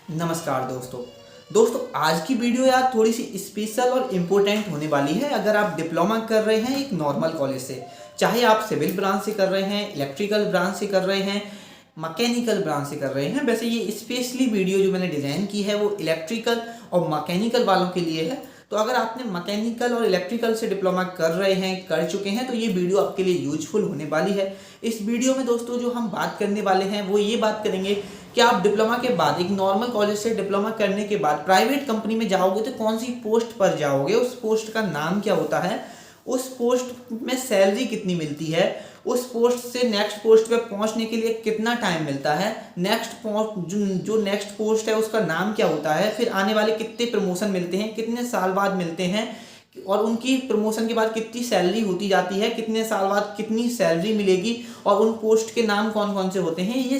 नमस्कार दोस्तों आज की वीडियो यार थोड़ी सी स्पेशल और इम्पोर्टेंट होने वाली है। अगर आप डिप्लोमा कर रहे हैं एक नॉर्मल कॉलेज से, चाहे आप सिविल ब्रांच से कर रहे हैं, इलेक्ट्रिकल ब्रांच से कर रहे हैं, मैकेनिकल ब्रांच से कर रहे हैं। वैसे ये स्पेशली वीडियो जो मैंने डिज़ाइन की है वो इलेक्ट्रिकल और मैकेनिकल वालों के लिए है। तो अगर आपने मैकेनिकल और इलेक्ट्रिकल से डिप्लोमा कर रहे हैं, कर चुके हैं, तो ये वीडियो आपके लिए यूजफुल होने वाली है। इस वीडियो में दोस्तों जो हम बात करने वाले हैं वो ये बात करेंगे कि आप डिप्लोमा के बाद एक नॉर्मल कॉलेज से डिप्लोमा करने के बाद प्राइवेट कंपनी में जाओगे तो कौन सी पोस्ट पर जाओगे, उस पोस्ट का नाम क्या होता है, उस पोस्ट में सैलरी कितनी मिलती है, उस पोस्ट से नेक्स्ट पोस्ट पे पहुंचने के लिए कितना टाइम मिलता है, नेक्स्ट पोस्ट जो नेक्स्ट पोस्ट है उसका नाम क्या होता है, फिर आने वाले कितने प्रमोशन मिलते हैं, कितने साल बाद मिलते हैं, और उनकी प्रमोशन के बाद कितनी सैलरी होती जाती है, कितने साल बाद कितनी सैलरी मिलेगी, और उन पोस्ट के नाम कौन कौन से होते हैं। ये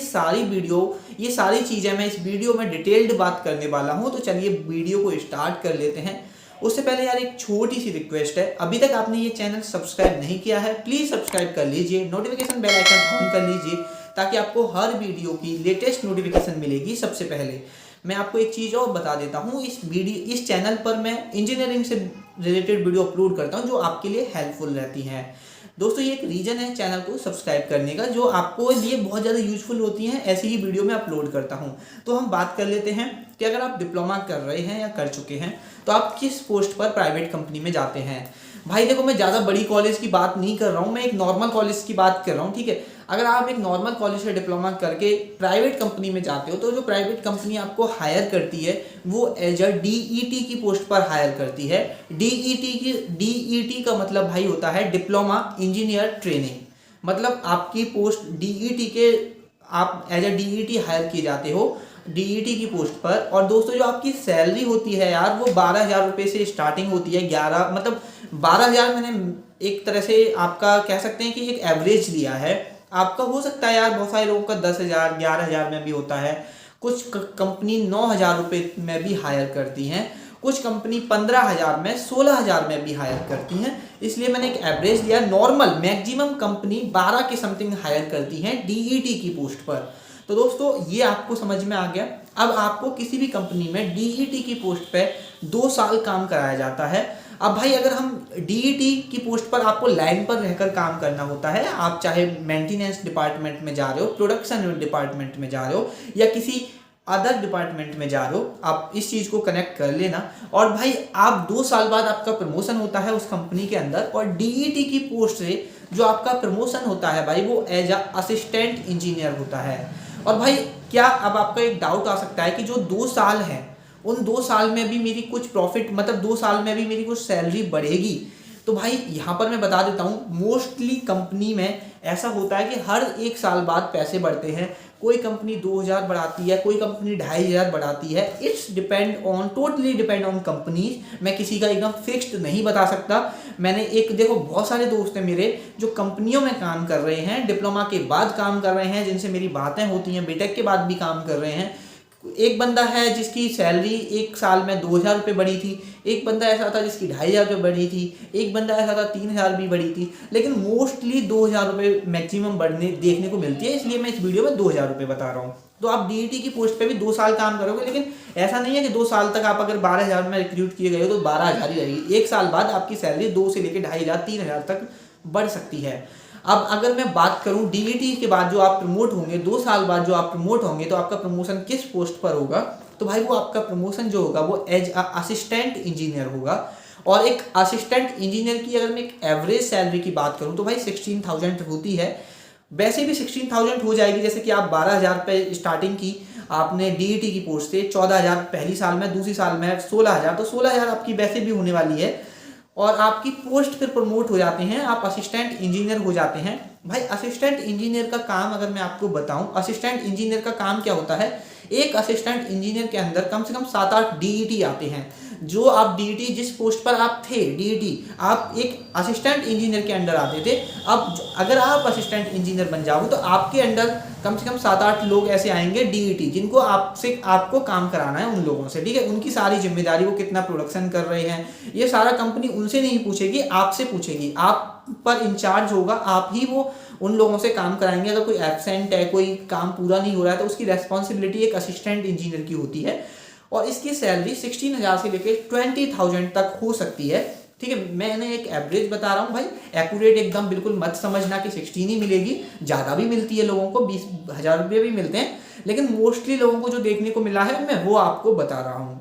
सारी चीज़ें मैं इस वीडियो में डिटेल्ड बात करने वाला हूँ। तो चलिए वीडियो को स्टार्ट कर लेते हैं। उससे पहले यार एक छोटी सी रिक्वेस्ट है, अभी तक आपने ये चैनल सब्सक्राइब नहीं किया है प्लीज़ सब्सक्राइब कर लीजिए, नोटिफिकेशन बेल आइकन ऑन कर लीजिए ताकि आपको हर वीडियो की लेटेस्ट नोटिफिकेशन मिलेगी सबसे पहले। मैं आपको एक चीज़ और बता देता हूँ, इस चैनल पर मैं इंजीनियरिंग से रिलेटेड वीडियो अपलोड करता हूँ जो आपके लिए हेल्पफुल रहती हैं। दोस्तों ये एक रीज़न है चैनल को सब्सक्राइब करने का, जो आपको लिए बहुत ज़्यादा यूजफुल होती हैं, ऐसी ही वीडियो मैं अपलोड करता हूँ। तो हम बात कर लेते हैं कि अगर आप डिप्लोमा कर रहे हैं या कर चुके हैं तो आप किस पोस्ट पर प्राइवेट कंपनी में जाते हैं। भाई देखो, मैं ज़्यादा बड़ी कॉलेज की बात नहीं कर रहा हूँ, मैं एक नॉर्मल कॉलेज की बात कर रहा हूँ, ठीक है। अगर आप एक नॉर्मल कॉलेज से डिप्लोमा करके प्राइवेट कंपनी में जाते हो तो जो प्राइवेट कंपनी आपको हायर करती है वो एज अ डीईटी की पोस्ट पर हायर करती है। डीईटी का मतलब भाई होता है डिप्लोमा इंजीनियर ट्रेनिंग, मतलब आपकी पोस्ट डीईटी के, आप एज अ डीईटी हायर किए जाते हो डीईटी की पोस्ट पर। और दोस्तों जो आपकी सैलरी होती है यार वो 12,000 रुपये से स्टार्टिंग होती है। 11 मतलब 12,000 मैंने एक तरह से आपका कह सकते हैं कि एक एवरेज लिया है। आपका हो सकता है यार, बहुत सारे लोगों का 10,000 11,000 में भी होता है, कुछ कंपनी 9,000 रुपये में भी हायर करती हैं, कुछ कंपनी 15,000 में 16,000 में भी हायर करती हैं। इसलिए मैंने एक एवरेज लिया। नॉर्मल मैक्सिमम कंपनी 12 के समथिंग हायर करती हैं डीईटी की पोस्ट पर। तो दोस्तों ये आपको समझ में आ गया। अब आपको किसी भी कंपनी में डीईटी की पोस्ट पे 2 साल काम कराया जाता है। अब भाई अगर हम डीईटी की पोस्ट पर आपको लाइन पर रहकर काम करना होता है, आप चाहे मेंटेनेंस डिपार्टमेंट में जा रहे हो, प्रोडक्शन डिपार्टमेंट में जा रहे हो, या किसी अदर डिपार्टमेंट में जा रहे हो, आप इस चीज़ को कनेक्ट कर लेना। और भाई आप 2 साल बाद आपका प्रमोशन होता है उस कंपनी के अंदर, और डीईटी की पोस्ट से जो आपका प्रमोशन होता है भाई वो एज अ असिस्टेंट इंजीनियर होता है। और भाई क्या अब आपका एक डाउट आ सकता है कि जो 2 साल हैं उन 2 साल में भी मेरी कुछ प्रॉफिट, मतलब 2 साल में भी मेरी कुछ सैलरी बढ़ेगी। तो भाई यहाँ पर मैं बता देता हूँ, मोस्टली कंपनी में ऐसा होता है कि हर 1 साल बाद पैसे बढ़ते हैं। कोई कंपनी 2,000 बढ़ाती है, कोई कंपनी 2,500 बढ़ाती है। It's depend on, totally depend on companies. मैं किसी का एकदम फिक्स्ड नहीं बता सकता। मैंने एक देखो, बहुत सारे दोस्त हैं मेरे जो कंपनियों में काम कर रहे हैं, डिप्लोमा के बाद काम कर रहे हैं, जिनसे मेरी बातें होती हैं, बीटेक के बाद भी काम कर रहे हैं। एक बंदा है जिसकी सैलरी 1 साल में 2,000 रुपये बढ़ी थी, एक बंदा ऐसा था जिसकी 2,500 रुपये बढ़ी थी, एक बंदा ऐसा था 3,000 भी बढ़ी थी, लेकिन मोस्टली 2,000 रुपये मैक्सिमम बढ़ने देखने को मिलती है। इसलिए मैं इस वीडियो में 2,000 रुपये बता रहा हूँ। तो आप डीईटी की पोस्ट पे भी 2 साल काम करोगे, लेकिन ऐसा नहीं है कि 2 साल तक आप अगर 12,000 में रिक्रूट किए गए हो तो 12,000 ही रहेगी। 1 साल बाद आपकी सैलरी 2 से लेकर 2,500 3,000 तक बढ़ सकती है। अब अगर मैं बात करूं डीईटी के बाद जो आप प्रमोट होंगे, 2 साल बाद जो आप प्रमोट होंगे, तो आपका प्रमोशन किस पोस्ट पर होगा, तो भाई वो आपका प्रमोशन जो होगा वो एज अ असिस्टेंट इंजीनियर होगा। और एक असिस्टेंट इंजीनियर की अगर मैं एक एवरेज सैलरी की बात करूं तो भाई 16,000 होती है। वैसे भी 16,000 हो जाएगी, जैसे कि आप 12,000 पे स्टार्टिंग की आपने डीईटी की पोस्ट से, 14,000 पहली साल में, दूसरी साल में 16,000, तो 16,000 आपकी वैसे भी होने वाली है। और आपकी पोस्ट फिर प्रमोट हो जाते हैं, आप असिस्टेंट इंजीनियर हो जाते हैं। भाई असिस्टेंट इंजीनियर का काम अगर मैं आपको बताऊं, असिस्टेंट इंजीनियर का काम क्या होता है, एक असिस्टेंट इंजीनियर के अंदर कम से कम 7-8 डीईटी आते हैं। जो आप डीईटी जिस पोस्ट पर आप थे डीईटी, आप एक असिस्टेंट इंजीनियर के अंडर आते थे। अब अगर आप असिस्टेंट इंजीनियर बन जाओगे तो आपके अंडर कम से कम 7-8 लोग ऐसे आएंगे डीईटी, जिनको आपको काम कराना है उन लोगों से, ठीक है। उनकी सारी जिम्मेदारी, वो कितना प्रोडक्शन कर रहे हैं, ये सारा कंपनी उनसे नहीं पूछेगी, आपसे पूछेगी। आप पर इंचार्ज होगा, आप ही वो उन लोगों से काम कराएंगे। अगर कोई एब्सेंट है, कोई काम पूरा नहीं हो रहा है, तो उसकी रेस्पॉन्सिबिलिटी एक असिस्टेंट इंजीनियर की होती है। और इसकी सैलरी 16,000 से लेकर 20,000 तक हो सकती है। ठीक है, मैंने एक एवरेज बता रहा हूँ भाई, एक्यूरेट एकदम बिल्कुल मत समझना कि 16 ही मिलेगी, ज़्यादा भी मिलती है लोगों को, 20,000 रुपये भी मिलते हैं, लेकिन मोस्टली लोगों को जो देखने को मिला है मैं वो आपको बता रहा हूँ।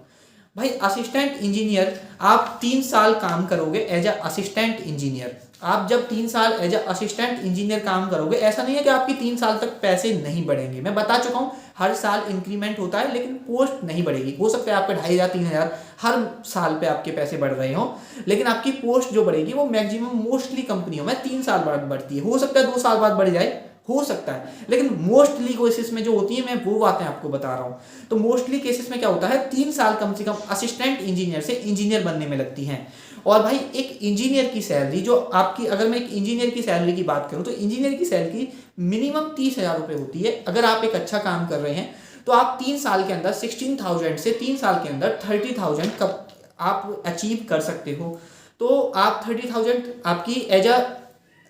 भाई असिस्टेंट इंजीनियर, आप 3 साल काम करोगे एज अ असिस्टेंट इंजीनियर। आप जब 3 साल एज अ असिस्टेंट इंजीनियर काम करोगे, ऐसा नहीं है कि आपकी 3 साल तक पैसे नहीं बढ़ेंगे। मैं बता चुका हूँ, हर साल इंक्रीमेंट होता है, लेकिन पोस्ट नहीं बढ़ेगी। हो सकता है आपके 2,500 3,000 हर साल पे आपके पैसे बढ़ रहे हों, लेकिन आपकी पोस्ट जो बढ़ेगी वो मैक्सिमम मोस्टली कंपनियों में 3 साल बाद बढ़ती है। हो सकता है 2 साल बाद बढ़ जाए, हो सकता है, लेकिन मोस्टली केसेस में जो होती है, मैं वो बातें आपको बता रहा हूँ। तो मोस्टली केसेस में क्या होता है, 3 साल कम से कम असिस्टेंट इंजीनियर से इंजीनियर बनने में लगती हैं। और भाई एक इंजीनियर की सैलरी जो आपकी, अगर मैं एक इंजीनियर की सैलरी की बात करूँ तो इंजीनियर की सैलरी मिनिमम 30,000 रुपये होती है। अगर आप एक अच्छा काम कर रहे हैं तो आप 3 साल के अंदर 16,000 से 3 साल के अंदर 30,000 कब आप अचीव कर सकते हो। तो आप 30,000 आपकी एज अ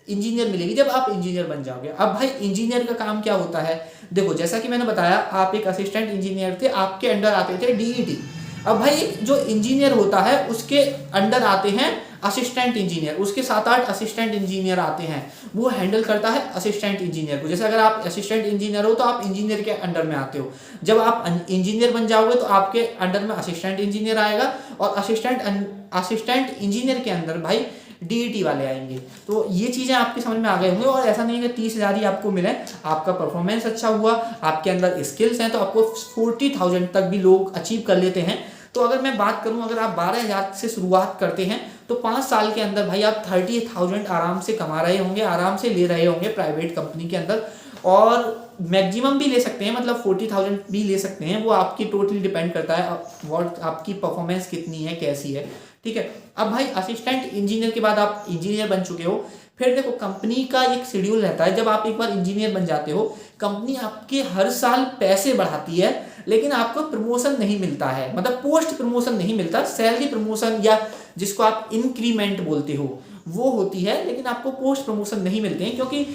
इंजीनियर मिलेगी जब आप इंजीनियर बन जाओगे। अब भाई इंजीनियर का काम क्या होता है, देखो जैसा कि मैंने बताया, आप एक असिस्टेंट इंजीनियर थे, आपके अंडर आते थे डीईटी। अब भाई जो इंजीनियर होता है उसके अंडर आते हैं असिस्टेंट इंजीनियर, उसके 7-8 असिस्टेंट इंजीनियर आते हैं, वो हैंडल करता है असिस्टेंट इंजीनियर को। जैसे अगर आप असिस्टेंट इंजीनियर हो तो आप इंजीनियर के अंडर में आते हो, जब आप इंजीनियर बन जाओगे तो आपके अंडर में असिस्टेंट इंजीनियर आएगा, और असिस्टेंट इंजीनियर के अंदर भाई डीईटी वाले आएंगे। तो ये चीज़ें आपकी समझ में आ गए होंगे। और ऐसा नहीं है कि 30,000 ही आपको मिले, आपका परफॉर्मेंस अच्छा हुआ, आपके अंदर स्किल्स हैं, तो आपको 40,000 तक भी लोग अचीव कर लेते हैं। तो अगर मैं बात करूं, अगर आप 12,000 से शुरुआत करते हैं तो 5 साल के अंदर भाई आप 30,000 आराम से कमा रहे होंगे, आराम से ले रहे होंगे प्राइवेट कंपनी के अंदर। और मैक्सिमम भी ले सकते हैं, मतलब 40,000 भी ले सकते हैं, वो आपकी टोटली डिपेंड करता है व्हाट आपकी परफॉर्मेंस कितनी है, कैसी है। ठीक है, अब भाई असिस्टेंट इंजीनियर के बाद आप इंजीनियर बन चुके हो, फिर देखो कंपनी का एक शेड्यूल रहता है। जब आप एक बार इंजीनियर बन जाते हो, कंपनी आपके हर साल पैसे बढ़ाती है, लेकिन आपको प्रमोशन नहीं मिलता है, मतलब पोस्ट प्रमोशन नहीं मिलता, सैलरी प्रमोशन या जिसको आप इंक्रीमेंट बोलते हो वो होती है, लेकिन आपको पोस्ट प्रमोशन नहीं मिलते हैं, क्योंकि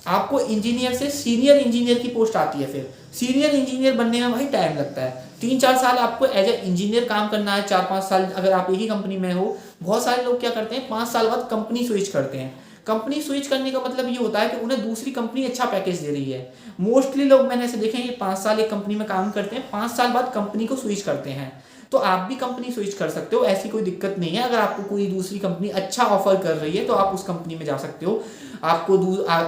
आपको इंजीनियर से सीनियर इंजीनियर की पोस्ट आती है। फिर सीनियर इंजीनियर बनने में भाई टाइम लगता है, 3-4 साल आपको एज ए इंजीनियर काम करना है, 4-5 साल अगर आप एक ही कंपनी में हो। बहुत सारे लोग क्या करते हैं, 5 साल बाद कंपनी स्विच करते हैं। कंपनी स्विच करने का मतलब ये होता है कि उन्हें दूसरी कंपनी अच्छा पैकेज दे रही है। मोस्टली लोग मैंने ऐसे देखे हैं, ये 5 साल एक कंपनी में काम करते हैं, 5 साल बाद कंपनी को स्विच करते हैं। तो आप भी कंपनी स्विच कर सकते हो, ऐसी कोई दिक्कत नहीं है। अगर आपको कोई दूसरी कंपनी अच्छा ऑफर कर रही है तो आप उस कंपनी में जा सकते हो, आपको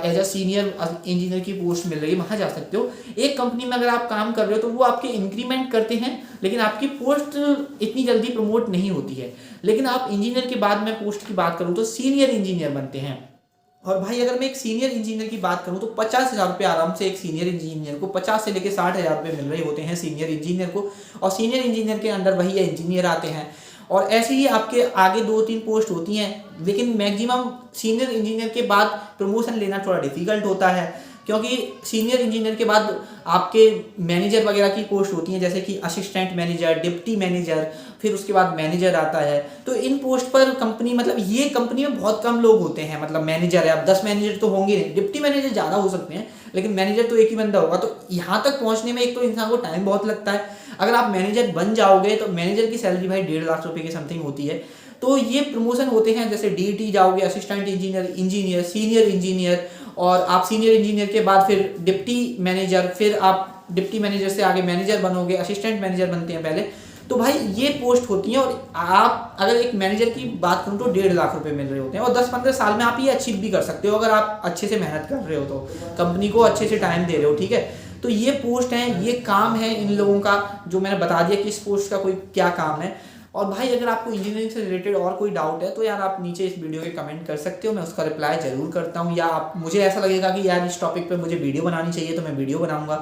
एज अ सीनियर इंजीनियर की पोस्ट मिल रही है, वहाँ जा सकते हो। एक कंपनी में अगर आप काम कर रहे हो तो वो आपके इंक्रीमेंट करते हैं, लेकिन आपकी पोस्ट इतनी जल्दी प्रमोट नहीं होती है। लेकिन आप इंजीनियर के बाद में पोस्ट की बात करूँ तो सीनियर इंजीनियर बनते हैं। और भाई अगर मैं एक सीनियर इंजीनियर की बात करूं तो 50,000 रुपये आराम से एक सीनियर इंजीनियर को, 50 से लेकर 60,000 रुपये मिल रहे होते हैं सीनियर इंजीनियर को। और सीनियर इंजीनियर के अंडर वही इंजीनियर आते हैं, और ऐसे ही आपके आगे 2-3 पोस्ट होती हैं, लेकिन मैक्सिमम सीनियर इंजीनियर के बाद प्रमोशन लेना थोड़ा डिफिकल्ट होता है, क्योंकि सीनियर इंजीनियर के बाद आपके मैनेजर वगैरह की पोस्ट होती हैं, जैसे कि असिस्टेंट मैनेजर, डिप्टी मैनेजर, फिर उसके बाद मैनेजर आता है। तो इन पोस्ट पर कंपनी, मतलब ये कंपनी में बहुत कम लोग होते हैं, मतलब मैनेजर है, अब 10 मैनेजर तो होंगे नहीं, डिप्टी मैनेजर ज़्यादा हो सकते हैं, लेकिन मैनेजर तो एक ही बंदा होगा। तो यहाँ तक पहुँचने में एक तो इंसान को टाइम बहुत लगता है। अगर आप मैनेजर बन जाओगे तो मैनेजर की सैलरी भाई 1.5 लाख रुपये की समथिंग होती है। तो ये प्रमोशन होते हैं, जैसे डीईटी जाओगे, असिस्टेंट इंजीनियर, सीनियर इंजीनियर, और आप सीनियर इंजीनियर के बाद फिर डिप्टी मैनेजर, फिर आप डिप्टी मैनेजर से आगे मैनेजर बनोगे, असिस्टेंट मैनेजर बनते हैं पहले। तो भाई ये पोस्ट होती हैं, और आप अगर एक मैनेजर की बात करूँ तो 1.5 लाख रुपए मिल रहे होते हैं, और 10-15 साल में आप ये अचीव भी कर सकते हो अगर आप अच्छे से मेहनत कर रहे हो, तो कंपनी को अच्छे से टाइम दे रहे हो। ठीक है, तो ये पोस्ट हैं, ये काम है इन लोगों का, जो मैंने बता दिया कि इस पोस्ट का कोई क्या काम है। और भाई अगर आपको इंजीनियरिंग से रिलेटेड और कोई डाउट है तो यार आप नीचे इस वीडियो के कमेंट कर सकते हो, मैं उसका रिप्लाई जरूर करता हूँ। या आप, मुझे ऐसा लगेगा कि यार इस टॉपिक पे मुझे वीडियो बनानी चाहिए तो मैं वीडियो बनाऊंगा।